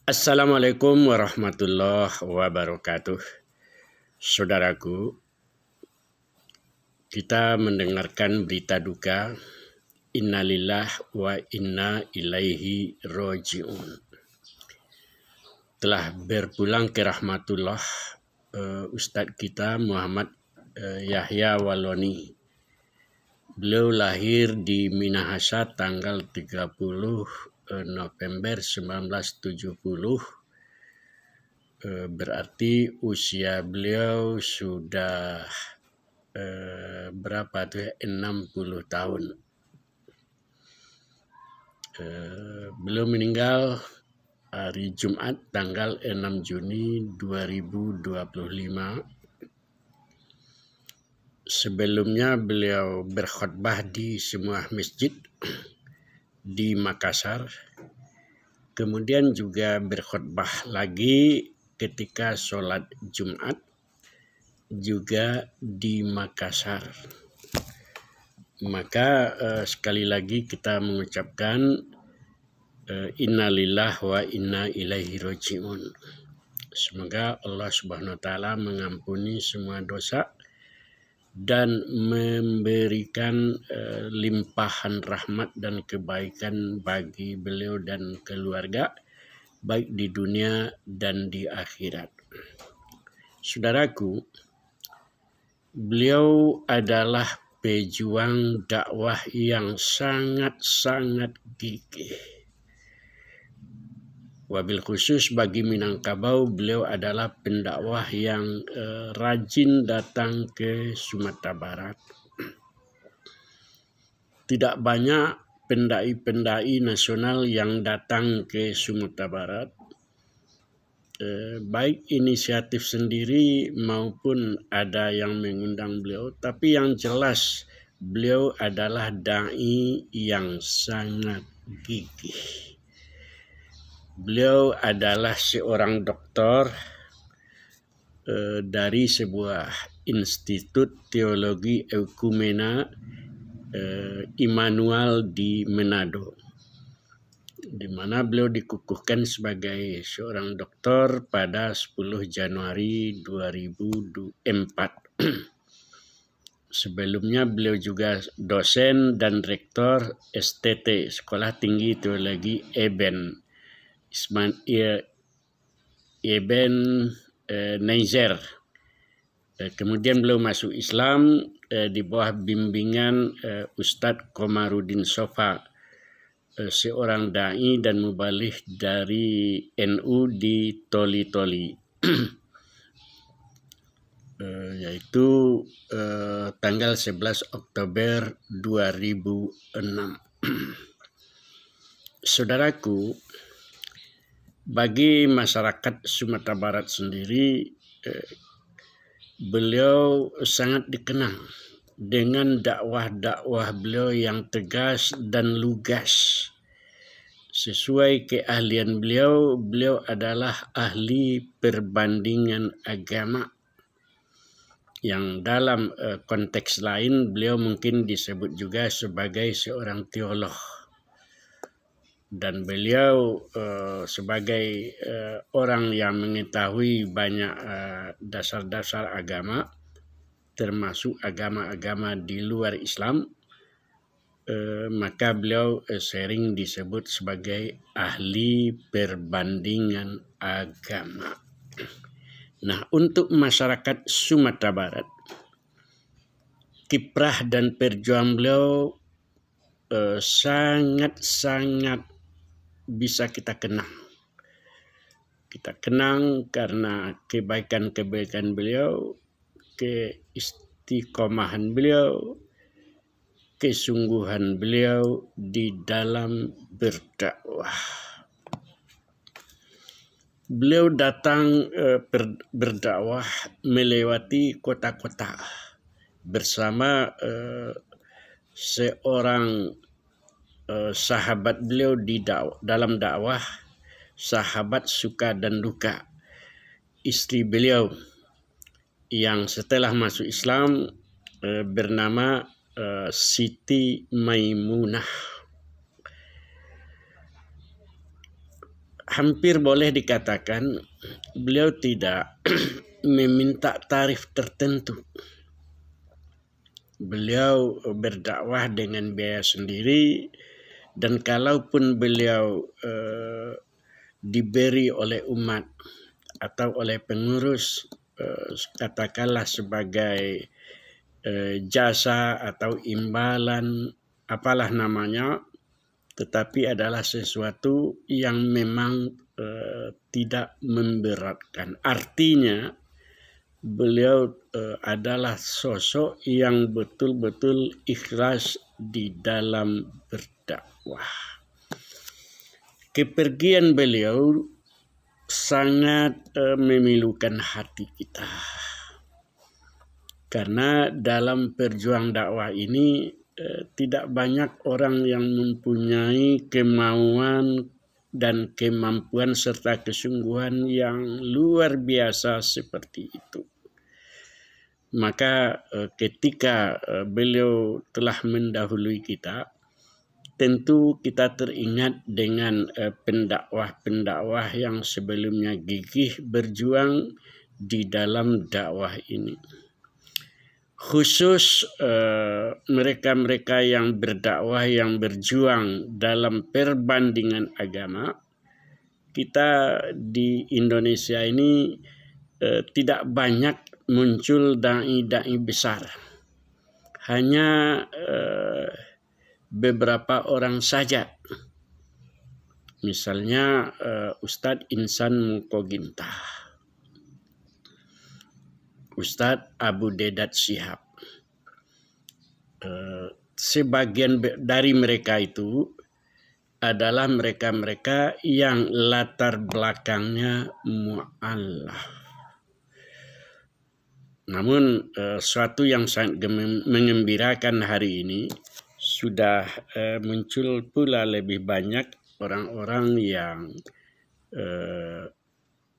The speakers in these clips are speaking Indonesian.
Assalamualaikum warahmatullahi wabarakatuh. Saudaraku, kita mendengarkan berita duka. Innalillah wa inna ilaihi roji'un. Telah berpulang ke rahmatullah Ustadz kita Muhammad Yahya Waloni. Beliau lahir di Minahasa tanggal 30 November 1970. Berarti usia beliau sudah berapa tuh? 60 tahun. Beliau meninggal hari Jumat tanggal 6 Juni 2025. Sebelumnya beliau berkhutbah di semua masjid di Makassar. Kemudian juga berkhutbah lagi ketika sholat Jumat juga di Makassar. Maka sekali lagi kita mengucapkan innalillah wa inna ilaihi roji'un. Semoga Allah Subhanahu wa taala mengampuni semua dosa dan memberikan limpahan rahmat dan kebaikan bagi beliau dan keluarga, baik di dunia dan di akhirat. Saudaraku, beliau adalah pejuang dakwah yang sangat-sangat gigih. Wabil khusus bagi Minangkabau, beliau adalah pendakwah yang rajin datang ke Sumatera Barat. Tidak banyak pendai-pendai nasional yang datang ke Sumatera Barat, baik inisiatif sendiri maupun ada yang mengundang beliau, tapi yang jelas beliau adalah dai yang sangat gigih. Beliau adalah seorang doktor dari sebuah institut teologi ekumena Immanuel di Manado, di mana beliau dikukuhkan sebagai seorang doktor pada 10 Januari 2004. Sebelumnya beliau juga dosen dan rektor STT, Sekolah Tinggi Teologi Eben Niger. Kemudian beliau masuk Islam di bawah bimbingan Ustadz Komarudin Sofa, seorang dai dan mubaligh dari NU di Toli-Toli, yaitu tanggal 11 Oktober 2006. Saudaraku, bagi masyarakat Sumatera Barat sendiri, beliau sangat dikenal dengan dakwah-dakwah beliau yang tegas dan lugas. Sesuai keahlian beliau, beliau adalah ahli perbandingan agama, yang dalam konteks lain beliau mungkin disebut juga sebagai seorang teolog. Dan beliau sebagai orang yang mengetahui banyak dasar-dasar agama, termasuk agama-agama di luar Islam, maka beliau sering disebut sebagai ahli perbandingan agama. Nah, untuk masyarakat Sumatera Barat, kiprah dan perjuangan beliau sangat-sangat bisa kita kenang. Kita kenang karena kebaikan-kebaikan beliau, keistiqomahan beliau, kesungguhan beliau di dalam berdakwah. Beliau datang berdakwah melewati kota-kota bersama seorang sahabat beliau dalam dakwah, sahabat suka dan duka, istri beliau yang setelah masuk Islam bernama Siti Maimunah. hampir boleh dikatakan beliau tidak meminta tarif tertentu. Beliau berdakwah dengan biaya sendiri, dan kalaupun beliau diberi oleh umat atau oleh pengurus katakanlah sebagai jasa atau imbalan apalah namanya, tetapi adalah sesuatu yang memang tidak memberatkan. Artinya beliau adalah sosok yang betul-betul ikhlas di dalam berdakwah. Kepergian beliau sangat memilukan hati kita. Karena dalam perjuang dakwah ini tidak banyak orang yang mempunyai kemauan dan kemampuan serta kesungguhan yang luar biasa seperti itu. Maka ketika beliau telah mendahului kita, tentu kita teringat dengan pendakwah-pendakwah yang sebelumnya gigih berjuang di dalam dakwah ini. Khusus mereka-mereka yang berdakwah, yang berjuang dalam perbandingan agama, kita di Indonesia ini tidak banyak muncul dai-dai besar. Hanya beberapa orang saja. Misalnya Ustadz Insan Mukoginta, Ustadz Abu Dedat Syihab. Sebagian dari mereka itu adalah mereka-mereka yang latar belakangnya mu'allaf. Namun suatu yang sangat mengembirakan hari ini, sudah muncul pula lebih banyak orang-orang yang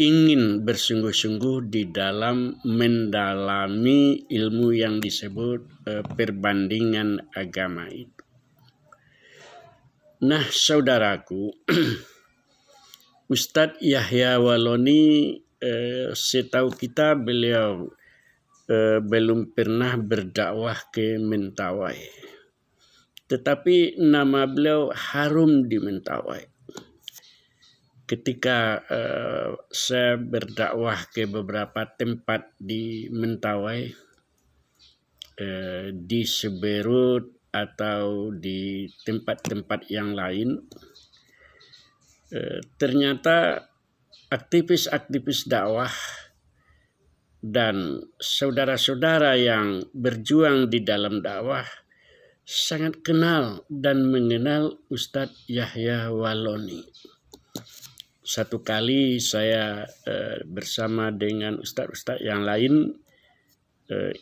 ingin bersungguh-sungguh di dalam mendalami ilmu yang disebut perbandingan agama itu. Nah, saudaraku, Ustadz Yahya Waloni, setahu kita beliau belum pernah berdakwah ke Mentawai. Tetapi nama beliau harum di Mentawai. Ketika saya berdakwah ke beberapa tempat di Mentawai, di Seberut atau di tempat-tempat yang lain, ternyata aktivis-aktivis dakwah dan saudara-saudara yang berjuang di dalam dakwah sangat kenal dan mengenal Ustadz Yahya Waloni. Satu kali saya bersama dengan ustadz-ustadz yang lain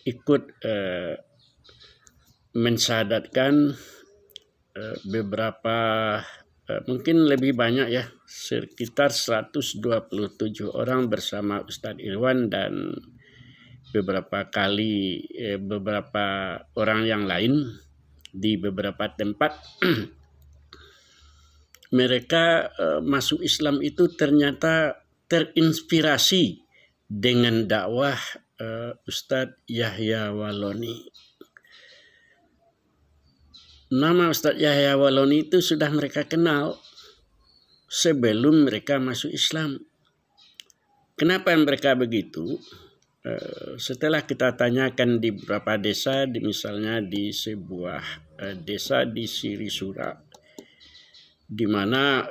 ikut mensyahadatkan beberapa, mungkin lebih banyak ya, sekitar 127 orang bersama Ustadz Irwan dan beberapa orang yang lain di beberapa tempat. Mereka masuk Islam itu ternyata terinspirasi dengan dakwah Ustadz Yahya Waloni. Nama Ustadz Yahya Waloni itu sudah mereka kenal sebelum mereka masuk Islam. Kenapa mereka begitu? Setelah kita tanyakan di beberapa desa, misalnya di sebuah desa di Sirisura, di mana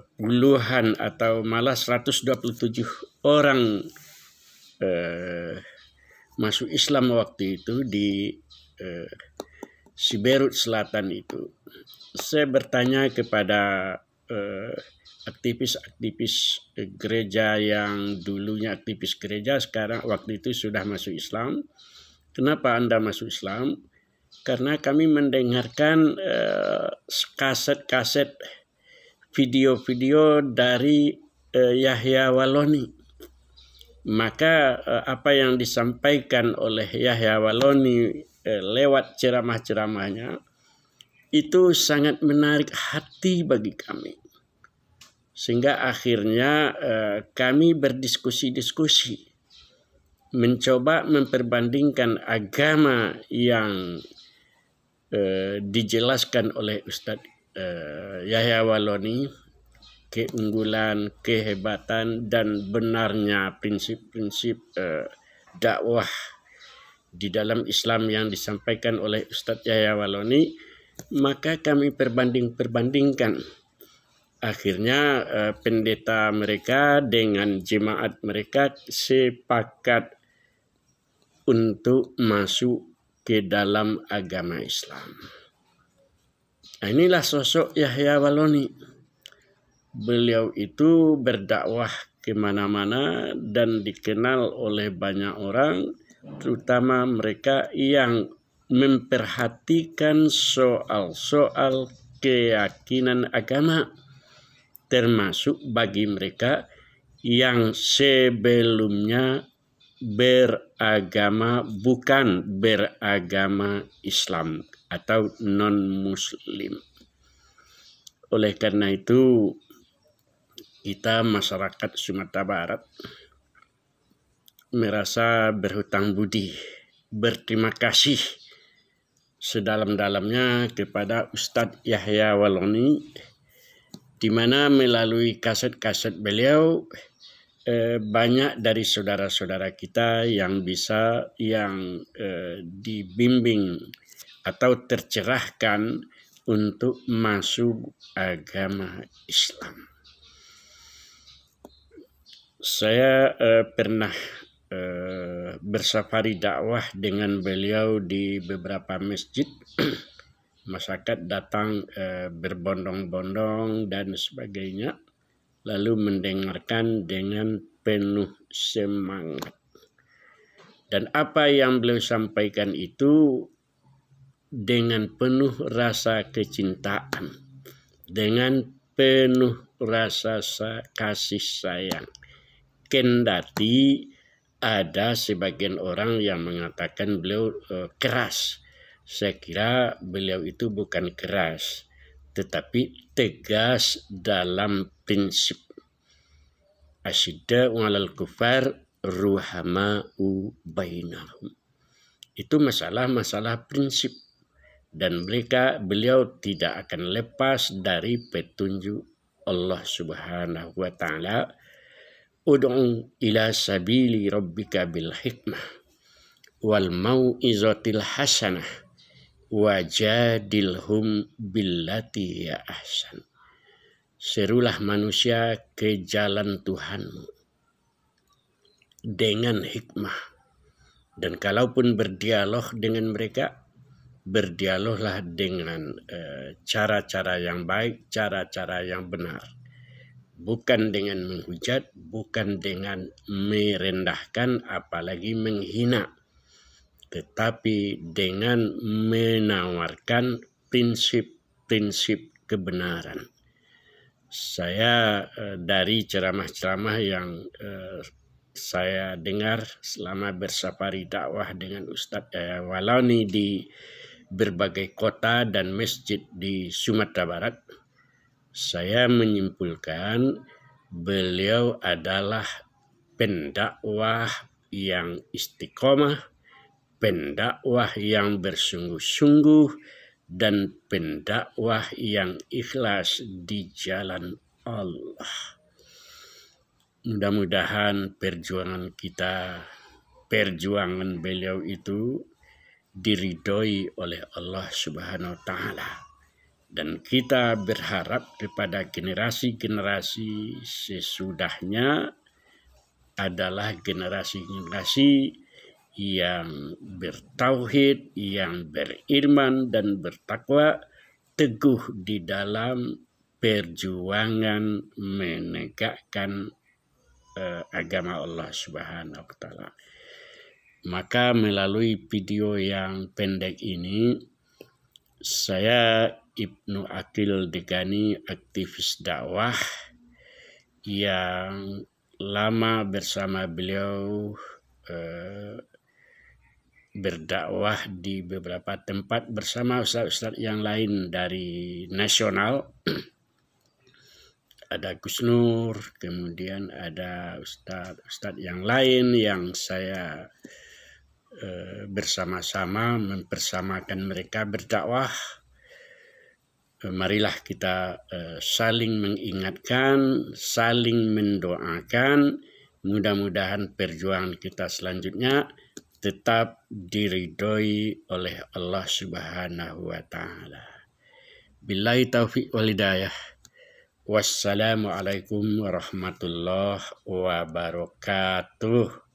puluhan atau malah 127 orang masuk Islam waktu itu di Seberut Selatan itu. Saya bertanya kepada aktivis-aktivis gereja yang dulunya aktivis gereja, sekarang waktu itu sudah masuk Islam. Kenapa Anda masuk Islam? Karena kami mendengarkan kaset-kaset video-video dari Yahya Waloni. Maka apa yang disampaikan oleh Yahya Waloni lewat ceramah-ceramahnya itu sangat menarik hati bagi kami. Sehingga akhirnya kami berdiskusi-diskusi, mencoba memperbandingkan agama yang dijelaskan oleh Ustadz Yahya Waloni, keunggulan, kehebatan, dan benarnya prinsip-prinsip dakwah di dalam Islam yang disampaikan oleh Ustadz Yahya Waloni, maka kami perbandingkan. Akhirnya pendeta mereka dengan jemaat mereka sepakat untuk masuk ke dalam agama Islam. Nah, inilah sosok Yahya Waloni. Beliau itu berdakwah kemana-mana dan dikenal oleh banyak orang, terutama mereka yang memperhatikan soal-soal keyakinan agama, termasuk bagi mereka yang sebelumnya bukan beragama Islam atau non-Muslim. Oleh karena itu, kita masyarakat Sumatera Barat merasa berhutang budi, berterima kasih sedalam-dalamnya kepada Ustadz Yahya Waloni, di mana melalui kaset-kaset beliau banyak dari saudara-saudara kita yang dibimbing atau tercerahkan untuk masuk agama Islam. Saya pernah bersafari dakwah dengan beliau di beberapa masjid. Masyarakat datang berbondong-bondong dan sebagainya, lalu mendengarkan dengan penuh semangat. Dan apa yang beliau sampaikan itu dengan penuh rasa kecintaan, dengan penuh rasa kasih sayang. Kendati ada sebagian orang yang mengatakan beliau keras. Saya kira beliau itu bukan keras, tetapi tegas dalam prinsip. Asyidda'u 'alal kufar ruhama'u bainahum. Itu masalah prinsip, dan beliau tidak akan lepas dari petunjuk Allah Subhanahu wa taala. Ud'u ila sabili rabbika bil hikmah wal mau'izatil hasanah wajadilhum billati ya ahsan. Serulah manusia ke jalan Tuhanmu dengan hikmah, dan kalaupun berdialog dengan mereka, berdialoglah dengan cara-cara yang baik, cara-cara yang benar, bukan dengan menghujat, bukan dengan merendahkan apalagi menghina, tetapi dengan menawarkan prinsip-prinsip kebenaran. Saya dari ceramah-ceramah yang saya dengar selama bersafari dakwah dengan Ustadz Waloni di berbagai kota dan masjid di Sumatera Barat, saya menyimpulkan beliau adalah pendakwah yang istiqomah, pendakwah yang bersungguh-sungguh, dan pendakwah yang ikhlas di jalan Allah. Mudah-mudahan perjuangan beliau itu diridhoi oleh Allah Subhanahu wa taala, dan kita berharap kepada generasi-generasi sesudahnya adalah generasi-generasi yang bertauhid, yang beriman dan bertakwa, teguh di dalam perjuangan menegakkan agama Allah Subhanahu wa taala. Maka melalui video yang pendek ini, saya Ibnu Aqil Degani, aktivis dakwah yang lama bersama beliau berdakwah di beberapa tempat bersama ustaz-ustaz yang lain dari nasional, ada Gus Nur, kemudian ada ustadz yang lain yang saya bersama-sama mempersamakan mereka berdakwah. Marilah kita saling mengingatkan, saling mendoakan, mudah-mudahan perjuangan kita selanjutnya tetap diridhoi oleh Allah Subhanahu wa taala. Billahi taufiq wal hidayah. Wassalamualaikum warahmatullahi wabarakatuh.